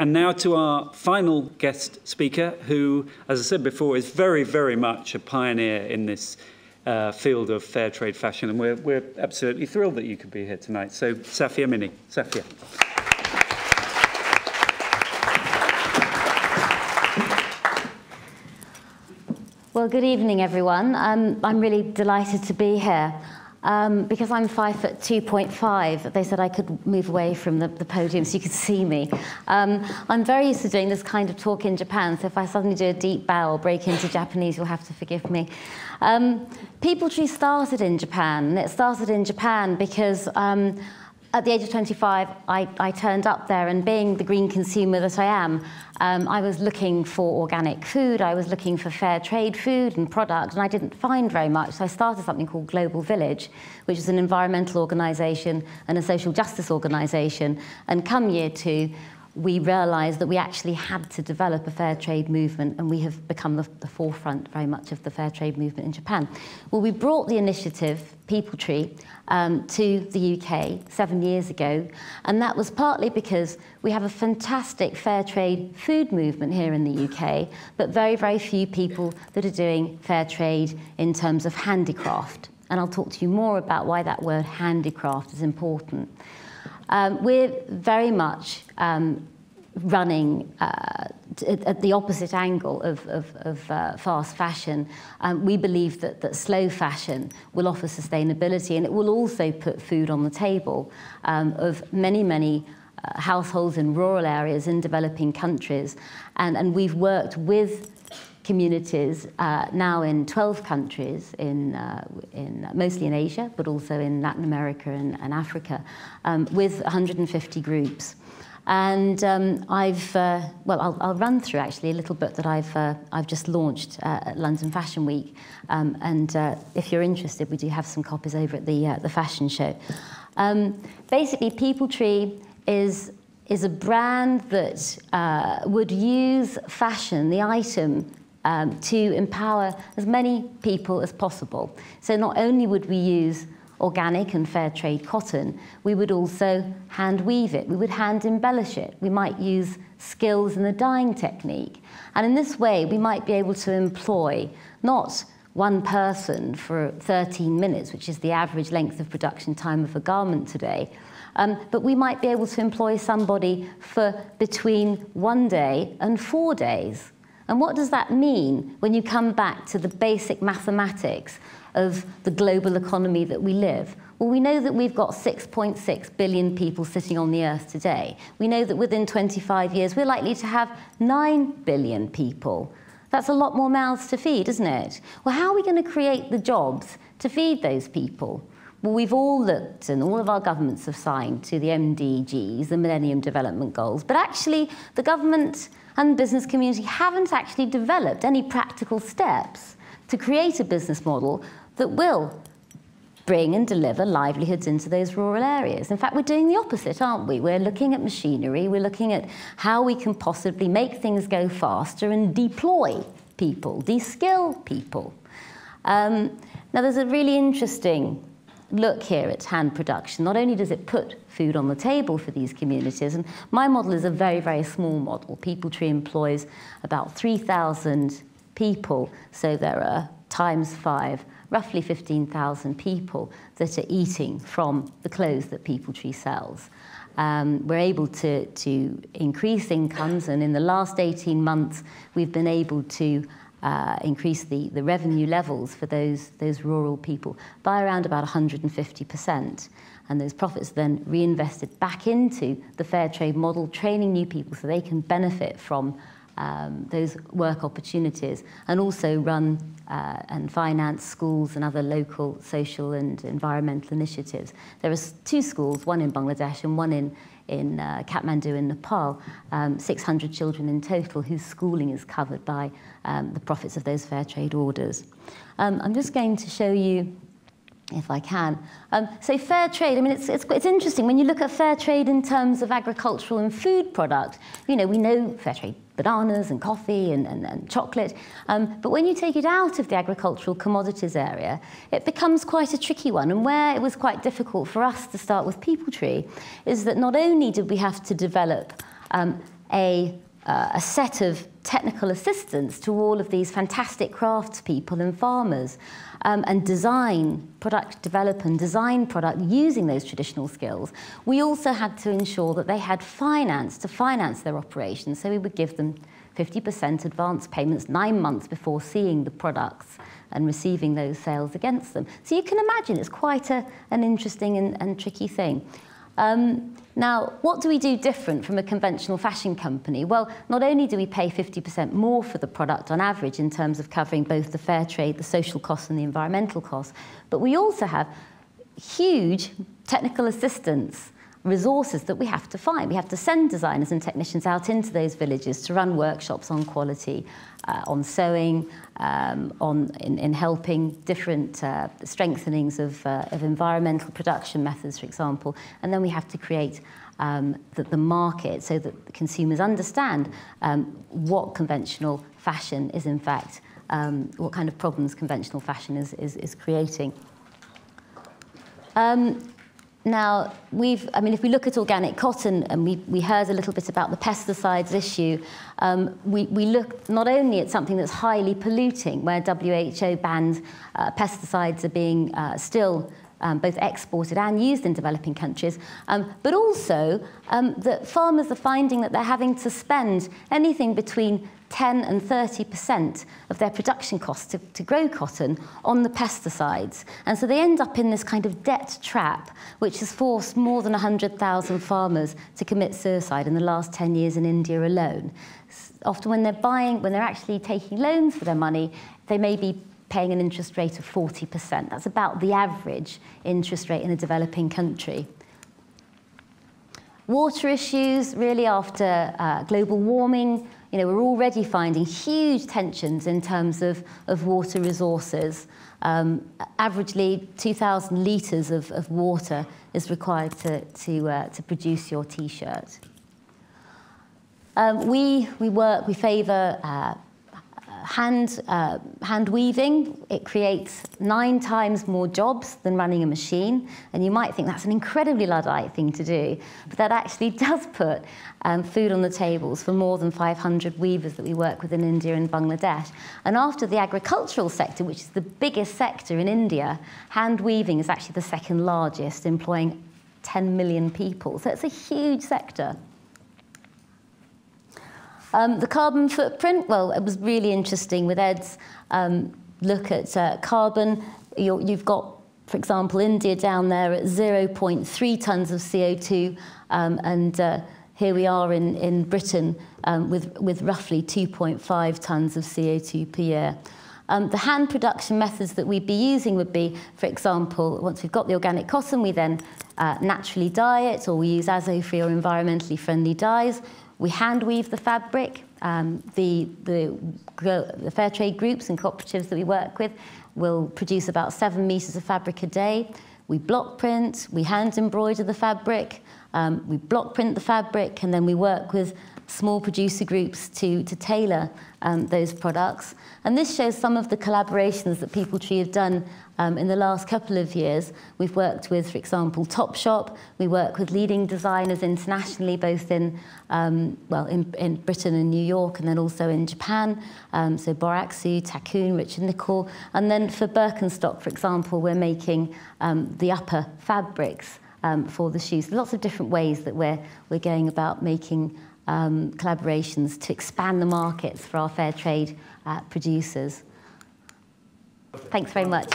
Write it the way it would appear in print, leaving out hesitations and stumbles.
And now to our final guest speaker, who, as I said before, is very, very much a pioneer in this field of fair trade fashion. And we're absolutely thrilled that you could be here tonight. So, Safia Minney. Safia. Well, good evening, everyone. I'm really delighted to be here. Because I'm 5'2.5", they said I could move away from the podium so you could see me. I'm very used to doing this kind of talk in Japan, so if I suddenly do a deep bow or break into Japanese, you'll have to forgive me. People Tree started in Japan, and it started in Japan because at the age of 25, I turned up there, and being the green consumer that I am, I was looking for organic food, I was looking for fair trade food and product, and I didn't find very much. So I started something called Global Village, which is an environmental organisation and a social justice organisation. And come year 2, we realised that we actually had to develop a fair trade movement, and we have become the forefront very much of the fair trade movement in Japan. Well, we brought the initiative, People Tree, to the UK 7 years ago, and that was partly because we have a fantastic fair trade food movement here in the UK, but very, very few people that are doing fair trade in terms of handicraft. And I'll talk to you more about why that word handicraft is important. We're very much running at the opposite angle of fast fashion. We believe that slow fashion will offer sustainability, and it will also put food on the table of many, many households in rural areas in developing countries. And we've worked with communities now in 12 countries, mostly in Asia, but also in Latin America and Africa, with 150 groups. And I'll run through actually a little bit that I've just launched at London Fashion Week. If you're interested, we do have some copies over at the fashion show. Basically, People Tree is a brand that would use fashion, the item, to empower as many people as possible. So not only would we use organic and fair trade cotton, we would also hand weave it, we would hand embellish it, we might use skills in the dyeing technique. And in this way, we might be able to employ not one person for 13 minutes, which is the average length of production time of a garment today, but we might be able to employ somebody for between 1 day and 4 days. And what does that mean when you come back to the basic mathematics of the global economy that we live? Well, we know that we've got 6.6 billion people sitting on the earth today. We know that within 25 years, we're likely to have 9 billion people. That's a lot more mouths to feed, isn't it? Well, how are we going to create the jobs to feed those people? Well, we've all looked, and all of our governments have signed to the MDGs, the Millennium Development Goals, but actually the government and the business community haven't actually developed any practical steps to create a business model that will bring and deliver livelihoods into those rural areas. In fact, we're doing the opposite, aren't we? We're looking at machinery, we're looking at how we can possibly make things go faster and deploy people, de-skill people. Now, there's a really interesting look here at hand production. Not only does it put food on the table for these communities, and my model is a very, very small model. People Tree employs about 3,000 people, so there are times 5, roughly 15,000 people that are eating from the clothes that People Tree sells. We're able to increase incomes, and in the last 18 months, we've been able to increase the revenue levels for those rural people by around about 150%. And those profits are then reinvested back into the fair trade model, training new people so they can benefit from those work opportunities, and also run and finance schools and other local social and environmental initiatives. There are 2 schools, one in Bangladesh and one in Kathmandu in Nepal, 600 children in total whose schooling is covered by the profits of those fair trade orders. I'm just going to show you, if I can. So fair trade, I mean, it's interesting. When you look at fair trade in terms of agricultural and food product, you know, we know fair trade bananas and coffee and chocolate, but when you take it out of the agricultural commodities area, it becomes quite a tricky one. And where it was quite difficult for us to start with People Tree is that not only did we have to develop a set of technical assistance to all of these fantastic craftspeople and farmers, and develop and design product using those traditional skills. We also had to ensure that they had finance to finance their operations, so we would give them 50% advance payments 9 months before seeing the products and receiving those sales against them. So you can imagine it's quite an interesting and tricky thing. Now, what do we do different from a conventional fashion company? Well, not only do we pay 50% more for the product on average in terms of covering both the fair trade, the social costs and the environmental costs, but we also have huge technical assistance resources that we have to find. We have to send designers and technicians out into those villages to run workshops on quality, on sewing, in helping different strengthenings of environmental production methods, for example. And then we have to create the market so that the consumers understand what conventional fashion is in fact, what kind of problems conventional fashion is creating. Now, if we look at organic cotton, and we heard a little bit about the pesticides issue, we look not only at something that's highly polluting, where WHO banned pesticides are being still both exported and used in developing countries, but also that farmers are finding that they're having to spend anything between 10 and 30% of their production costs to grow cotton on the pesticides. And so they end up in this kind of debt trap, which has forced more than 100,000 farmers to commit suicide in the last 10 years in India alone. Often when they're actually taking loans for their money, they may be paying an interest rate of 40%. That's about the average interest rate in a developing country. Water issues, really after global warming, we're already finding huge tensions in terms of water resources. Averagely, 2,000 litres of water is required to produce your T-shirt. We favour hand weaving. It creates 9 times more jobs than running a machine, and you might think that's an incredibly Luddite thing to do, but that actually does put food on the tables for more than 500 weavers that we work with in India and Bangladesh. And after the agricultural sector, which is the biggest sector in India, hand weaving is actually the second largest, employing 10 million people. So it's a huge sector. The carbon footprint, well, it was really interesting with Ed's look at carbon. You've got, for example, India down there at 0.3 tonnes of CO2, and here we are in Britain with roughly 2.5 tonnes of CO2 per year. The hand production methods that we'd be using would be, for example, once we've got the organic cotton, we then naturally dye it, or we use azo-free or environmentally friendly dyes. We hand weave the fabric. The fair trade groups and cooperatives that we work with will produce about 7 metres of fabric a day. We block print, we hand embroider the fabric, we block print the fabric, and then we work with small producer groups to tailor those products. And this shows some of the collaborations that People Tree have done in the last couple of years. We've worked with, for example, Topshop. We work with leading designers internationally, both in Britain and New York, and then also in Japan. So Boraksu, Takun, Richard Nicol. And then for Birkenstock, for example, we're making the upper fabrics for the shoes. There's lots of different ways that we're going about making collaborations to expand the markets for our fair trade producers. Thanks very much.